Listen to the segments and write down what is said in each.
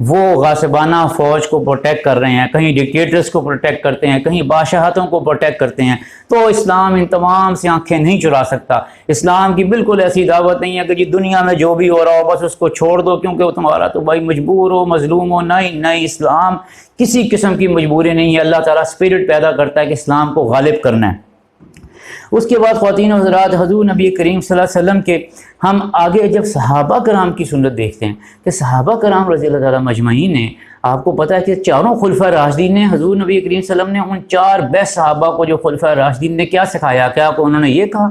وہ غاصبانہ فوج کو پروٹیکٹ کر رہے ہیں، کہیں ڈکٹیٹرز کو پروٹیکٹ کرتے ہیں، کہیں بادشاہتوں کو پروٹیکٹ کرتے ہیں، تو اسلام ان تمام سے آنکھیں نہیں چرا سکتا۔ اسلام کی بالکل ایسی دعوت نہیں ہے کہ جی دنیا میں جو بھی ہو رہا ہو بس اس کو چھوڑ دو کیونکہ وہ تمہارا تو بھائی مجبور ہو مظلوم ہو۔ نہیں، اسلام کسی قسم کی مجبوری نہیں ہے۔ اللہ تعالیٰ اسپرٹ پیدا کرتا ہے کہ اسلام کو غالب کرنا ہے۔ اس کے بعد خواتین و حضرات، حضور نبی کریم صلی اللہ علیہ وسلم کے ہم آگے جب صحابہ کرام کی سنت دیکھتے ہیں کہ صحابہ کرام رضی اللہ تعالیٰ مجمعین نے، آپ کو پتہ ہے کہ چاروں خلفۂ راشدین نے، حضور نبی کریم صلی اللہ علیہ وسلم نے ان 4 بیسٹ صحابہ کو جو خلفۂ راشدین نے کیا سکھایا؟ کیا انہوں نے یہ کہا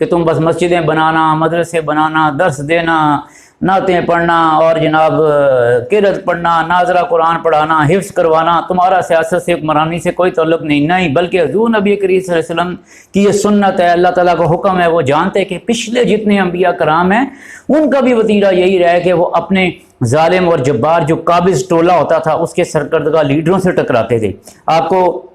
کہ تم بس مسجدیں بنانا، مدرسے بنانا، درس دینا، نعتیں پڑھنا اور جناب قرأت پڑھنا، ناظرہ قرآن پڑھانا، حفظ کروانا، تمہارا سیاست سے حکمرانی سے کوئی تعلق نہیں، بلکہ حضور نبی کریم صلی اللہ علیہ وسلم کی یہ سنت ہے، اللہ تعالیٰ کا حکم ہے۔ وہ جانتے کہ پچھلے جتنے انبیاء کرام ہیں ان کا بھی وتیرہ یہی رہا کہ وہ اپنے ظالم اور جبار جو قابض ٹولہ ہوتا تھا اس کے سرکردگاہ لیڈروں سے ٹکراتے تھے۔ آپ کو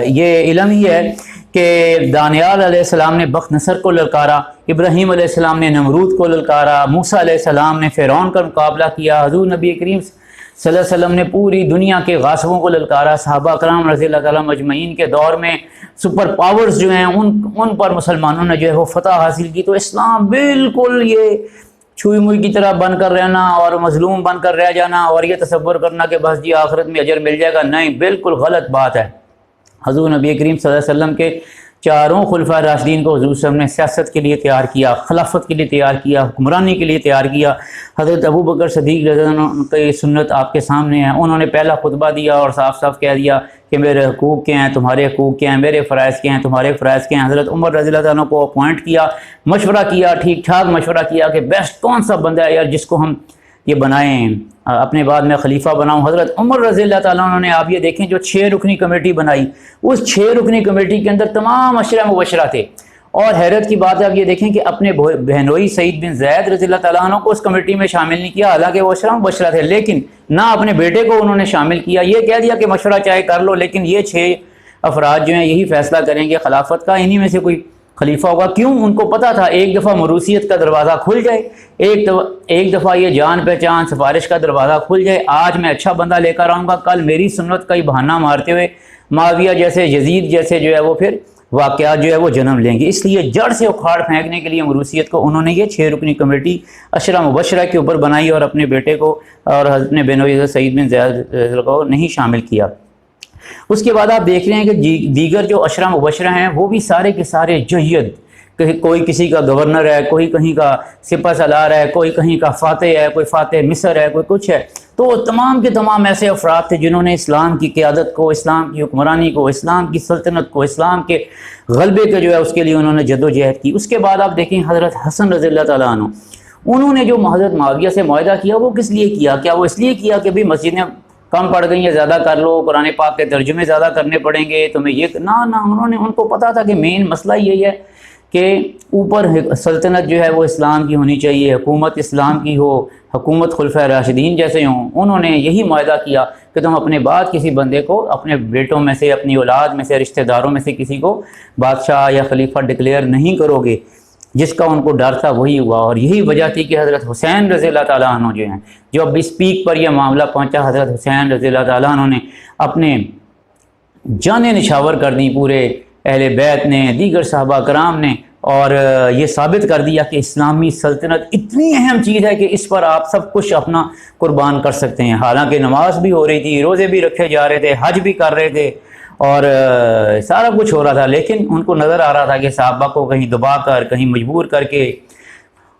یہ علم ہی ہے کہ دانیال علیہ السلام نے بخت نصر کو للکارا، ابراہیم علیہ السلام نے نمرود کو للکارا، موسیٰ علیہ السلام نے فرعون کا مقابلہ کیا، حضور نبی کریم صلی اللہ علیہ وسلم نے پوری دنیا کے غاصبوں کو للکارا۔ صحابہ کرام رضی اللہ تعالیٰ مجمعین کے دور میں سپر پاورز جو ہیں ان پر مسلمانوں نے جو ہے وہ فتح حاصل کی۔ تو اسلام بالکل یہ چھوئی موئی کی طرح بن کر رہنا اور مظلوم بن کر رہ جانا اور یہ تصور کرنا کہ بس جی آخرت میں اجر مل جائے گا، نہیں، بالکل غلط بات ہے۔ حضور نبی کریم صلی اللہ علیہ وسلم کے چاروں خلفۂ راشدین کو حضور صلی اللہ علیہ وسلم نے سیاست کے لیے تیار کیا، خلافت کے لیے تیار کیا، حکمرانی کے لیے تیار کیا۔ حضرت ابو بکر صدیق رضی اللہ عنہ کی سنت آپ کے سامنے ہے، انہوں نے پہلا خطبہ دیا اور صاف صاف کہہ دیا کہ میرے حقوق کیا ہیں، تمہارے حقوق کیا ہیں، میرے فرائض کیا ہیں، تمہارے فرائض کیا ہیں۔ حضرت عمر رضی اللہ عنہ کو اپوائنٹ کیا، مشورہ کیا، ٹھیک ٹھاک مشورہ کیا کہ بیسٹ کون سا بندہ ہے یار جس کو ہم یہ بنائیں، اپنے بعد میں خلیفہ بناؤں۔ حضرت عمر رضی اللہ تعالیٰ عنہ نے، آپ یہ دیکھیں، جو 6 رکنی کمیٹی بنائی، اس 6 رکنی کمیٹی کے اندر تمام عشرہ مبشرہ تھے۔ اور حیرت کی بات ہے، آپ یہ دیکھیں کہ اپنے بہنوئی سعید بن زید رضی اللہ تعالیٰ عنہ کو اس کمیٹی میں شامل نہیں کیا، حالانکہ وہ عشرہ مبشرہ تھے، لیکن نہ اپنے بیٹے کو انہوں نے شامل کیا۔ یہ کہہ دیا کہ مشورہ چاہے کر لو، لیکن یہ 6 افراد جو ہیں یہی فیصلہ کریں گے خلافت کا، انہی میں سے کوئی خلیفہ ہوگا۔ کیوں؟ ان کو پتہ تھا ایک دفعہ مروثیت کا دروازہ کھل جائے، ایک دفعہ یہ جان پہچان سفارش کا دروازہ کھل جائے، آج میں اچھا بندہ لے کر آؤں گا، کل میری سنت کا ہی بہانہ مارتے ہوئے معاویہ جیسے، یزید جیسے جو ہے وہ پھر واقعات جو ہے وہ جنم لیں گے۔ اس لیے جڑ سے اکھاڑ پھینکنے کے لیے مروثیت کو انہوں نے یہ 6 رکنی کمیٹی عشرہ مبشرہ کے اوپر بنائی اور اپنے بیٹے کو اور اپنے بہنوئی سعید بن زید کو نہیں شامل کیا۔ اس کے بعد آپ دیکھ رہے ہیں کہ دیگر جو عشرہ مبشرہ ہیں وہ بھی سارے کے سارے جہید، کوئی کسی کا گورنر ہے، کوئی کہیں کا سپہ سالار ہے، کوئی کہیں کا فاتح ہے، کوئی فاتح مصر ہے، کوئی کچھ ہے۔ تو تمام کے تمام ایسے افراد تھے جنہوں نے اسلام کی قیادت کو، اسلام کی حکمرانی کو، اسلام کی سلطنت کو، اسلام کے غلبے کے جو ہے اس کے لیے انہوں نے جد و جہد کی۔ اس کے بعد آپ دیکھیں حضرت حسن رضی اللہ تعالیٰ عنہ، انہوں نے جو حضرت معاویہ سے معاہدہ کیا وہ کس لیے کیا؟ کیا وہ اس لیے کیا کہ بھی مسجدیں کم پڑ گئی ہیں، زیادہ کر لو، قرآن پاک کے ترجمے زیادہ کرنے پڑیں گے تمہیں، یہ نہ ان کو پتہ تھا کہ مین مسئلہ یہی ہے کہ اوپر سلطنت جو ہے وہ اسلام کی ہونی چاہیے، حکومت اسلام کی ہو، حکومت خلفۂ راشدین جیسے ہوں۔ انہوں نے یہی معاہدہ کیا کہ تم اپنے بعد کسی بندے کو، اپنے بیٹوں میں سے، اپنی اولاد میں سے، رشتہ داروں میں سے کسی کو بادشاہ یا خلیفہ ڈکلیئر نہیں کرو گے۔ جس کا ان کو ڈر تھا وہی ہوا، اور یہی وجہ تھی کہ حضرت حسین رضی اللہ تعالیٰ عنہ جو ہیں، جو اب اس پیک پر یہ معاملہ پہنچا، حضرت حسین رضی اللہ تعالیٰ عنہ نے اپنے جانیں نشاور کر دیں پورے اہل بیت نے، دیگر صحابہ کرام نے، اور یہ ثابت کر دیا کہ اسلامی سلطنت اتنی اہم چیز ہے کہ اس پر آپ سب کچھ اپنا قربان کر سکتے ہیں۔ حالانکہ نماز بھی ہو رہی تھی، روزے بھی رکھے جا رہے تھے، حج بھی کر رہے تھے اور سارا کچھ ہو رہا تھا، لیکن ان کو نظر آ رہا تھا کہ صحابہ کو کہیں دبا کر، کہیں مجبور کر کے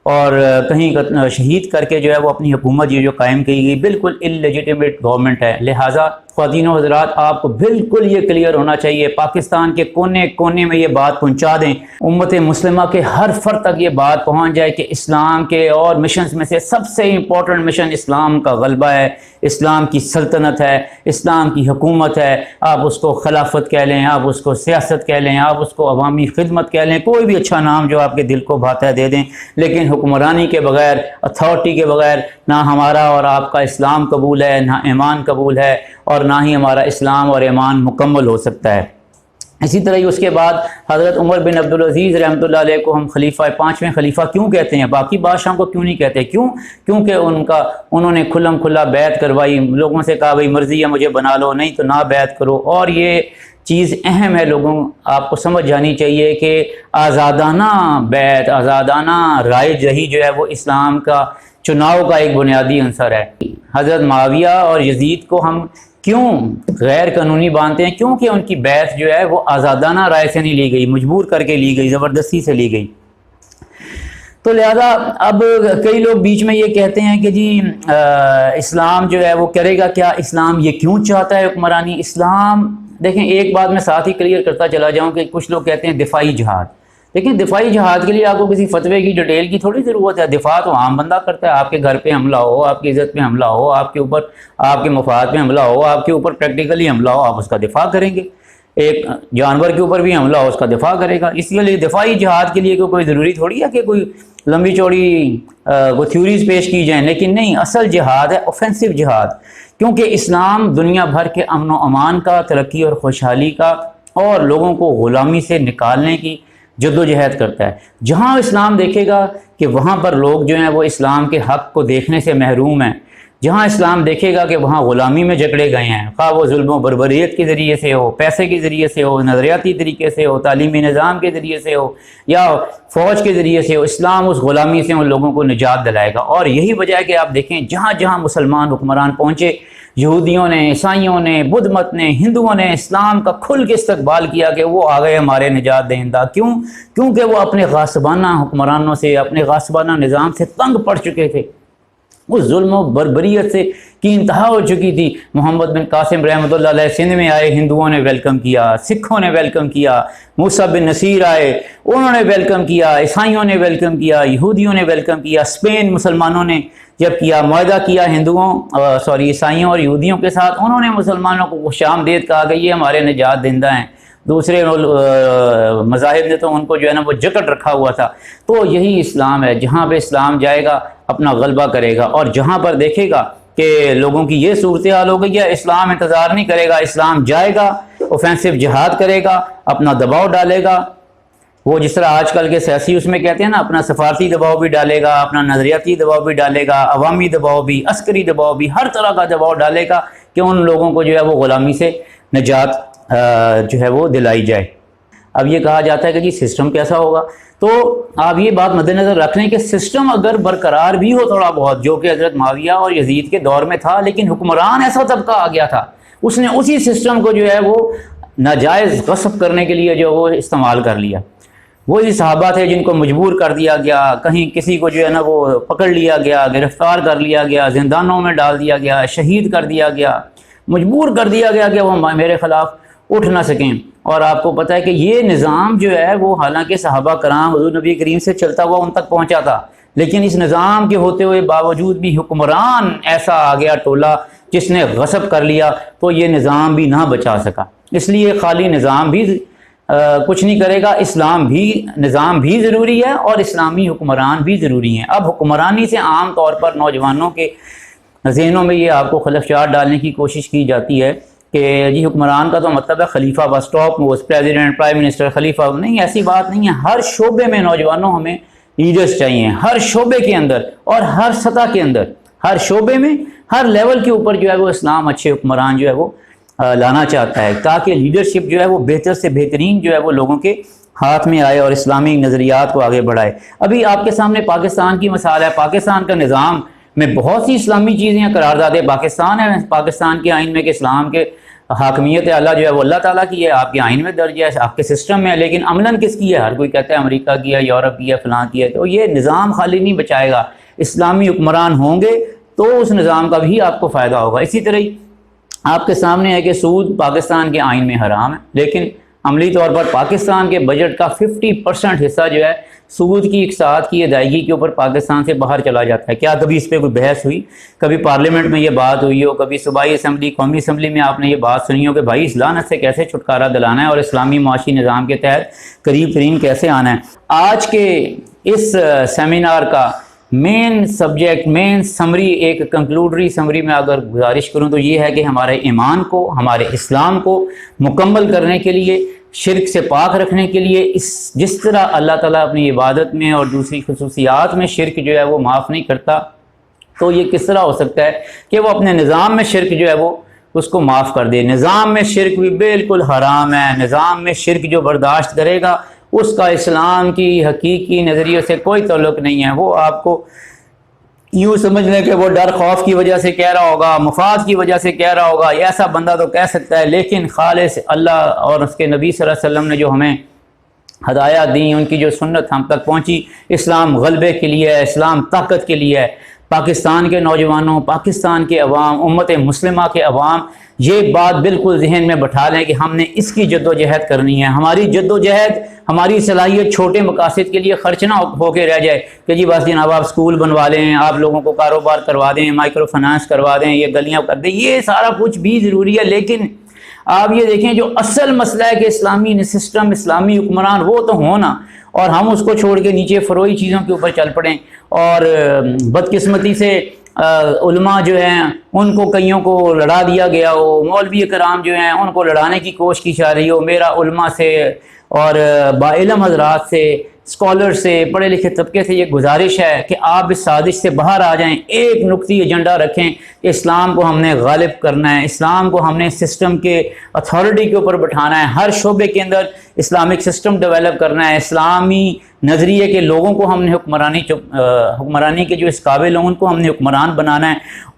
اور کہیں شہید کر کے جو ہے وہ اپنی حکومت یہ جو قائم کی گئی بالکل اللیجیٹمیٹ گورنمنٹ ہے۔ لہٰذا خواتین و حضرات، آپ کو بالکل یہ کلیئر ہونا چاہیے، پاکستان کے کونے کونے میں یہ بات پہنچا دیں، امت مسلمہ کے ہر فرد تک یہ بات پہنچ جائے کہ اسلام کے اور مشنز میں سے سب سے امپورٹنٹ مشن اسلام کا غلبہ ہے، اسلام کی سلطنت ہے، اسلام کی حکومت ہے۔ آپ اس کو خلافت کہہ لیں، آپ اس کو سیاست کہہ لیں، آپ اس کو عوامی خدمت کہہ لیں، کوئی بھی اچھا نام جو آپ کے دل کو بھاتا ہے دے دیں، لیکن حکمرانی کے بغیر، اتھارٹی کے بغیر نہ ہمارا اور آپ کا اسلام قبول ہے، نہ ایمان قبول ہے، اور نہ ہی ہمارا اسلام اور ایمان مکمل ہو سکتا ہے۔ اسی طرح ہی اس کے بعد حضرت عمر بن عبدالعزیز رحمۃ اللہ علیہ کو ہم خلیفہ پانچویں خلیفہ کیوں کہتے ہیں، باقی بادشاہوں کو کیوں نہیں کہتے؟ کیونکہ انہوں نے کھلم کھلا بیعت کروائی، لوگوں سے کہا بھائی مرضی ہے مجھے بنا لو، نہیں تو نہ بیعت کرو۔ اور یہ چیز اہم ہے، لوگوں آپ کو سمجھ جانی چاہیے کہ آزادانہ بیعت، آزادانہ رائے جہی جو ہے وہ اسلام کا چناؤ کا ایک بنیادی عنصر ہے۔ حضرت معاویہ اور یزید کو ہم کیوں غیر قانونی مانتے ہیں؟ کیونکہ ان کی بیعت جو ہے وہ آزادانہ رائے سے نہیں لی گئی، مجبور کر کے لی گئی، زبردستی سے لی گئی۔ تو لہذا اب کئی لوگ بیچ میں یہ کہتے ہیں کہ جی اسلام جو ہے وہ کرے گا کیا، اسلام یہ کیوں چاہتا ہے حکمرانی؟ اسلام دیکھیں، ایک بات میں ساتھ ہی کلیئر کرتا چلا جاؤں کہ کچھ لوگ کہتے ہیں دفاعی جہاد۔ لیکن دفاعی جہاد کے لیے آپ کو کسی فتوے کی ڈیٹیل کی تھوڑی ضرورت ہے، دفاع تو عام بندہ کرتا ہے۔ آپ کے گھر پہ حملہ ہو، آپ کی عزت پہ حملہ ہو، آپ کے اوپر آپ کے مفاد پہ حملہ ہو، آپ کے اوپر پریکٹیکلی حملہ ہو، آپ اس کا دفاع کریں گے۔ ایک جانور کے اوپر بھی حملہ ہو، اس کا دفاع کرے گا۔ اس لیے دفاعی جہاد کے لیے کوئی ضروری تھوڑی ہے کہ کوئی لمبی چوڑی تھیوریز پیش کی جائیں، لیکن نہیں، اصل جہاد ہے اوفینسو جہاد، کیونکہ اسلام دنیا بھر کے امن و امان کا، ترقی اور خوشحالی کا اور لوگوں کو غلامی سے نکالنے کی جد و جہد کرتا ہے۔ جہاں اسلام دیکھے گا کہ وہاں پر لوگ جو ہیں وہ اسلام کے حق کو دیکھنے سے محروم ہیں، جہاں اسلام دیکھے گا کہ وہاں غلامی میں جکڑے گئے ہیں، خواہ وہ ظلم و بربریت کے ذریعے سے ہو، پیسے کے ذریعے سے ہو، نظریاتی طریقے سے ہو، تعلیمی نظام کے ذریعے سے ہو یا فوج کے ذریعے سے ہو، اسلام اس غلامی سے ان لوگوں کو نجات دلائے گا۔ اور یہی وجہ ہے کہ آپ دیکھیں جہاں جہاں مسلمان حکمران پہنچے، یہودیوں نے، عیسائیوں نے، بدھ مت نے، ہندوؤں نے اسلام کا کھل کے استقبال کیا کہ وہ آ گئے ہمارے نجات دہندہ۔ کیونکہ وہ اپنے غاصبانہ حکمرانوں سے، اپنے غاصبانہ نظام سے تنگ پڑ چکے تھے، اس ظلم و بربریت سے کی انتہا ہو چکی تھی۔ محمد بن قاسم رحمۃ اللہ علیہ سندھ میں آئے، ہندوؤں نے ویلکم کیا، سکھوں نے ویلکم کیا، موسیٰ بن نصیر آئے، انہوں نے ویلکم کیا، عیسائیوں نے ویلکم کیا، یہودیوں نے ویلکم کیا، اسپین مسلمانوں نے جب کیا، معاہدہ کیا عیسائیوں اور یہودیوں کے ساتھ، انہوں نے مسلمانوں کو خوش آمدید کہا کہ یہ ہمارے نجات دہندہ ہیں۔ دوسرے مذاہب نے تو ان کو جو ہے نا وہ جکڑ رکھا ہوا تھا۔ تو یہی اسلام ہے، جہاں پہ اسلام جائے گا اپنا غلبہ کرے گا، اور جہاں پر دیکھے گا کہ لوگوں کی یہ صورتحال ہو گئی ہے، اسلام انتظار نہیں کرے گا، اسلام جائے گا، اوفینسو جہاد کرے گا، اپنا دباؤ ڈالے گا۔ وہ جس طرح آج کل کے سیاسی اس میں کہتے ہیں نا، اپنا سفارتی دباؤ بھی ڈالے گا، اپنا نظریاتی دباؤ بھی ڈالے گا، عوامی دباؤ بھی، عسکری دباؤ بھی، ہر طرح کا دباؤ ڈالے گا کہ ان لوگوں کو جو ہے وہ غلامی سے نجات جو ہے وہ دلائی جائے۔ اب یہ کہا جاتا ہے کہ جی سسٹم کیسا ہوگا، تو آپ یہ بات مد نظر رکھ لیں کہ سسٹم اگر برقرار بھی ہو تھوڑا بہت، جو کہ حضرت معاویہ اور یزید کے دور میں تھا، لیکن حکمران ایسا طبقہ آ گیا تھا، اس نے اسی سسٹم کو جو ہے وہ ناجائز غصب کرنے کے لیے جو وہ استعمال کر لیا۔ وہی صحابہ تھے جن کو مجبور کر دیا گیا، کہیں کسی کو جو ہے نا وہ پکڑ لیا گیا، گرفتار کر لیا گیا، زندانوں میں ڈال دیا گیا، شہید کر دیا گیا، مجبور کر دیا گیا کہ وہ میرے خلاف اٹھ نہ سکیں۔ اور آپ کو پتہ ہے کہ یہ نظام جو ہے وہ حالانکہ صحابہ کرام حضور نبی کریم سے چلتا ہوا ان تک پہنچا تھا، لیکن اس نظام کے ہوتے ہوئے باوجود بھی حکمران ایسا آ گیا ٹولہ جس نے غصب کر لیا، تو یہ نظام بھی نہ بچا سکا۔ اس لیے خالی نظام بھی کچھ نہیں کرے گا، نظام بھی ضروری ہے اور اسلامی حکمران بھی ضروری ہیں۔ اب حکمرانی سے عام طور پر نوجوانوں کے ذہنوں میں یہ آپ کو خلفشات ڈالنے کی کوشش کی جاتی ہے کہ جی حکمران کا تو مطلب ہے خلیفہ، بس top most president, prime minister, خلیفہ۔ نہیں، ایسی بات نہیں ہے۔ ہر شعبے میں نوجوانوں ہمیں لیڈرز چاہیے، ہر شعبے کے اندر اور ہر سطح کے اندر، ہر شعبے میں، ہر لیول کے اوپر جو ہے وہ اسلام اچھے حکمران جو ہے وہ لانا چاہتا ہے، تاکہ لیڈرشپ جو ہے وہ بہتر سے بہترین جو ہے وہ لوگوں کے ہاتھ میں آئے اور اسلامی نظریات کو آگے بڑھائے۔ ابھی آپ کے سامنے پاکستان کی مثال ہے۔ پاکستان کا نظام میں بہت سی اسلامی چیزیں ہیں، قرارداد پاکستان ہے، پاکستان کے آئین میں کہ اسلام کے حاکمیت اعلیٰ جو ہے وہ اللہ تعالیٰ کی ہے، آپ کے آئین میں درج ہے، آپ کے سسٹم میں ہے، لیکن عملاً کس کی ہے؟ ہر کوئی کہتا ہے امریکہ کی ہے، یورپ کی ہے، فلاں کی ہے۔ تو یہ نظام خالی نہیں بچائے گا، اسلامی حکمران ہوں گے تو اس نظام کا بھی آپ کو فائدہ ہوگا۔ اسی طرح آپ کے سامنے ہے کہ سود پاکستان کے آئین میں حرام ہے، لیکن عملی طور پر پاکستان کے بجٹ کا 50% حصہ جو ہے سود کی اقساط کی ادائیگی کے اوپر پاکستان سے باہر چلا جاتا ہے۔ کیا کبھی اس پہ کوئی بحث ہوئی؟ کبھی پارلیمنٹ میں یہ بات ہوئی ہو؟ کبھی صوبائی اسمبلی، قومی اسمبلی میں آپ نے یہ بات سنی ہو کہ بھائی اس لعنت سے کیسے چھٹکارا دلانا ہے اور اسلامی معاشی نظام کے تحت قریب ترین کیسے آنا ہے؟ آج کے اس سیمینار کا مین سبجیکٹ، مین سمری، ایک کنکلوڈری سمری میں اگر گزارش کروں تو یہ ہے کہ ہمارے ایمان کو، ہمارے اسلام کو مکمل کرنے کے لیے شرک سے پاک رکھنے کے لیے جس طرح اللہ تعالیٰ اپنی عبادت میں اور دوسری خصوصیات میں شرک جو ہے وہ معاف نہیں کرتا، تو یہ کس طرح ہو سکتا ہے کہ وہ اپنے نظام میں شرک جو ہے وہ اس کو معاف کر دے؟ نظام میں شرک بھی بالکل حرام ہے، نظام میں شرک جو برداشت کرے گا اس کا اسلام کی حقیقی نظریے سے کوئی تعلق نہیں ہے۔ وہ آپ کو یوں سمجھ لیں کہ وہ ڈر خوف کی وجہ سے کہہ رہا ہوگا، مفاد کی وجہ سے کہہ رہا ہوگا، ایسا بندہ تو کہہ سکتا ہے، لیکن خالص اللہ اور اس کے نبی صلی اللہ علیہ وسلم نے جو ہمیں ہدایات دیں، ان کی جو سنت ہم تک پہنچی، اسلام غلبے کے لیے ہے، اسلام طاقت کے لیے ہے۔ پاکستان کے نوجوانوں، پاکستان کے عوام، امت مسلمہ کے عوام یہ بات بالکل ذہن میں بٹھا لیں کہ ہم نے اس کی جد و جہد کرنی ہے۔ ہماری جد و جہد، ہماری صلاحیت چھوٹے مقاصد کے لیے خرچ نہ ہو کے رہ جائے کہ جی بس جناب آپ سکول بنوا لیں، آپ لوگوں کو کاروبار کروا دیں، مائکرو فنانس کروا دیں، یہ گلیاں کر دیں، یہ سارا کچھ بھی ضروری ہے، لیکن آپ یہ دیکھیں جو اصل مسئلہ ہے کہ اسلامی سسٹم، اسلامی حکمران وہ تو ہونا، اور ہم اس کو چھوڑ کے نیچے فروئی چیزوں کے اوپر چل پڑیں۔ اور بدقسمتی سے علماء جو ہیں ان کو کئیوں کو لڑا دیا گیا ہو، مولوی کرام جو ہیں ان کو لڑانے کی کوشش کی جا رہی ہو۔ میرا علماء سے اور باعلم حضرات سے، اسکالر سے، پڑھے لکھے طبقے سے یہ گزارش ہے کہ آپ اس سازش سے باہر آ جائیں، ایک نقطی ایجنڈا رکھیں کہ اسلام کو ہم نے غالب کرنا ہے، اسلام کو ہم نے سسٹم کے اتھارٹی کے اوپر بٹھانا ہے، ہر شعبے کے اندر اسلامک سسٹم ڈیولپ کرنا ہے، اسلامی نظریے کے لوگوں کو ہم نے حکمرانی کے جو اس قابل ہوں ان کو ہم نے حکمران بنانا ہے۔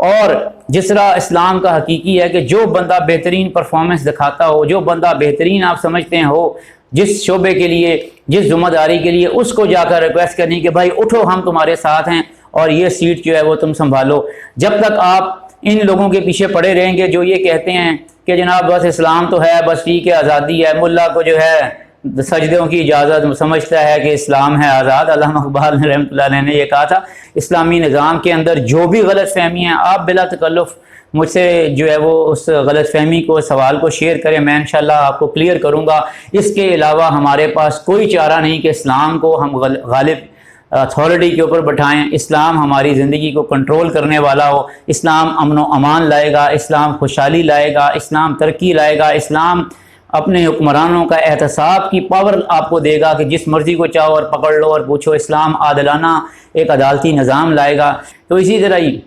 اور جس طرح اسلام کا حقیقی ہے کہ جو بندہ بہترین پرفارمنس دکھاتا ہو، جو بندہ بہترین آپ سمجھتے ہیں ہو جس شعبے کے لیے، جس ذمہ داری کے لیے، اس کو جا کر ریکویسٹ کرنی کہ بھائی اٹھو ہم تمہارے ساتھ ہیں اور یہ سیٹ جو ہے وہ تم سنبھالو۔ جب تک آپ ان لوگوں کے پیچھے پڑے رہیں گے جو یہ کہتے ہیں کہ جناب بس اسلام تو ہے، بس ٹھیک ہے، آزادی ہے، ملا کو جو ہے سجدوں کی اجازت سمجھتا ہے کہ اسلام ہے آزاد۔ علامہ اقبال رحمۃ اللہ علیہ نے یہ کہا تھا، اسلامی نظام کے اندر جو بھی غلط فہمی ہیں آپ بلا تکلف مجھ سے جو ہے وہ اس غلط فہمی کو، سوال کو شیئر کریں، میں انشاءاللہ آپ کو کلیئر کروں گا۔ اس کے علاوہ ہمارے پاس کوئی چارہ نہیں کہ اسلام کو ہم غالب اتھارٹی کے اوپر بٹھائیں، اسلام ہماری زندگی کو کنٹرول کرنے والا ہو، اسلام امن و امان لائے گا، اسلام خوشحالی لائے گا، اسلام ترقی لائے گا، اسلام اپنے حکمرانوں کا احتساب کی پاور آپ کو دے گا کہ جس مرضی کو چاہو اور پکڑ لو اور پوچھو، اسلام عادلانہ ایک عدالتی نظام لائے گا۔ تو اسی طرح ہی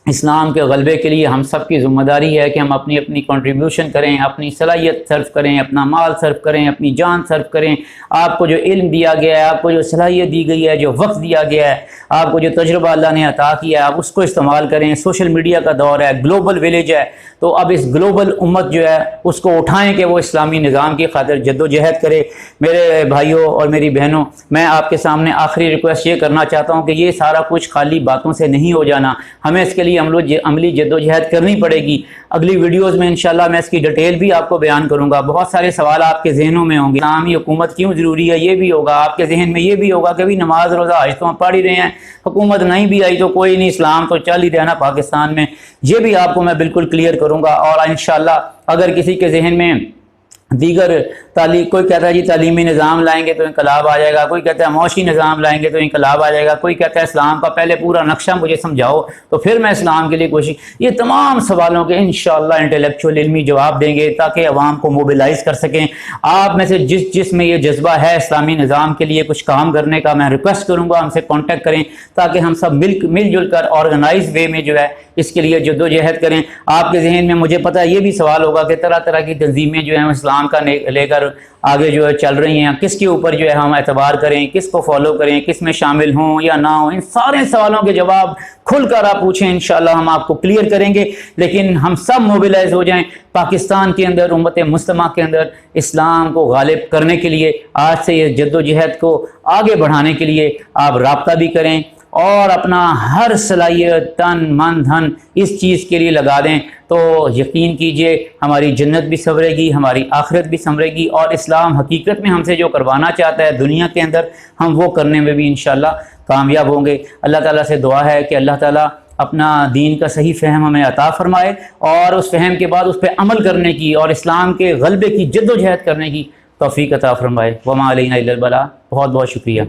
اسلام کے غلبے کے لیے ہم سب کی ذمہ داری ہے کہ ہم اپنی اپنی کنٹریبیوشن کریں، اپنی صلاحیت صرف کریں، اپنا مال صرف کریں، اپنی جان صرف کریں۔ آپ کو جو علم دیا گیا ہے، آپ کو جو صلاحیت دی گئی ہے، جو وقت دیا گیا ہے، آپ کو جو تجربہ اللہ نے عطا کیا ہے، آپ اس کو استعمال کریں۔ سوشل میڈیا کا دور ہے، گلوبل ویلیج ہے، تو اب اس گلوبل امت جو ہے اس کو اٹھائیں کہ وہ اسلامی نظام کی خاطر جد و جہد کرے۔ میرے بھائیوں اور میری بہنوں، میں آپ کے سامنے آخری ریکویسٹ یہ کرنا چاہتا ہوں کہ یہ سارا کچھ خالی باتوں سے نہیں ہو جانا، ہمیں اس کے لیے عملی جد و جہد کرنی پڑے گی۔ اگلی ویڈیوز میں انشاءاللہ میں اس کی ڈیٹیل بھی آپ کو بیان کروں گا۔ بہت سارے سوال آپ کے ذہنوں میں ہوں گے، اسلامی حکومت کیوں ضروری ہے، یہ بھی ہوگا آپ کے ذہن میں، یہ بھی ہوگا کہ بھی نماز روزہ حج تو ہم پڑھ ہی رہے ہیں، حکومت نہیں بھی آئی تو کوئی نہیں، اسلام تو چل ہی رہا نا پاکستان میں۔ یہ بھی آپ کو میں بالکل کلیئر کروں گا۔ اور انشاءاللہ اگر کسی کے ذہن میں دیگر کوئی کہتا ہے جی تعلیمی نظام لائیں گے تو انقلاب آ جائے گا، کوئی کہتا ہے معاشی نظام لائیں گے تو انقلاب آ جائے گا، کوئی کہتا ہے اسلام کا پہلے پورا نقشہ مجھے سمجھاؤ تو پھر میں اسلام کے لیے کوشش، یہ تمام سوالوں کے انشاءاللہ انٹلیکچوئل علمی جواب دیں گے تاکہ عوام کو موبلائز کر سکیں۔ آپ میں سے جس میں یہ جذبہ ہے اسلامی نظام کے لیے کچھ کام کرنے کا، میں ریکویسٹ کروں گا ہم سے کانٹیکٹ کریں تاکہ ہم سب مل جل کر آرگنائز وے میں جو ہے اس کے لیے جد و جہد کریں۔ آپ کے ذہن میں مجھے پتہ ہے یہ بھی سوال ہوگا کہ طرح طرح کی تنظیمیں جو ہیں اسلام کا لے کر آگے جو ہے چل رہی ہیں، کس کے اوپر جو ہے ہم اعتبار کریں، کس کو فالو کریں، کس میں شامل ہوں یا نہ ہوں، ان سارے سوالوں کے جواب کھل کر آپ پوچھیں، انشاءاللہ ہم آپ کو کلیئر کریں گے۔ لیکن ہم سب موبلائز ہو جائیں پاکستان کے اندر، امت مسلمہ کے اندر اسلام کو غالب کرنے کے لیے۔ آج سے یہ جد و جہد کو آگے بڑھانے کے لیے آپ رابطہ بھی کریں اور اپنا ہر صلاحیت، تن من دھن اس چیز کے لیے لگا دیں، تو یقین کیجئے ہماری جنت بھی سنورے گی، ہماری آخرت بھی سنورے گی، اور اسلام حقیقت میں ہم سے جو کروانا چاہتا ہے دنیا کے اندر، ہم وہ کرنے میں بھی انشاءاللہ کامیاب ہوں گے۔ اللہ تعالیٰ سے دعا ہے کہ اللہ تعالیٰ اپنا دین کا صحیح فہم ہمیں عطا فرمائے، اور اس فہم کے بعد اس پہ عمل کرنے کی اور اسلام کے غلبے کی جد و جہد کرنے کی توفیق عطا فرمائے۔ وما علینا الا البلاغ۔ بہت بہت شکریہ۔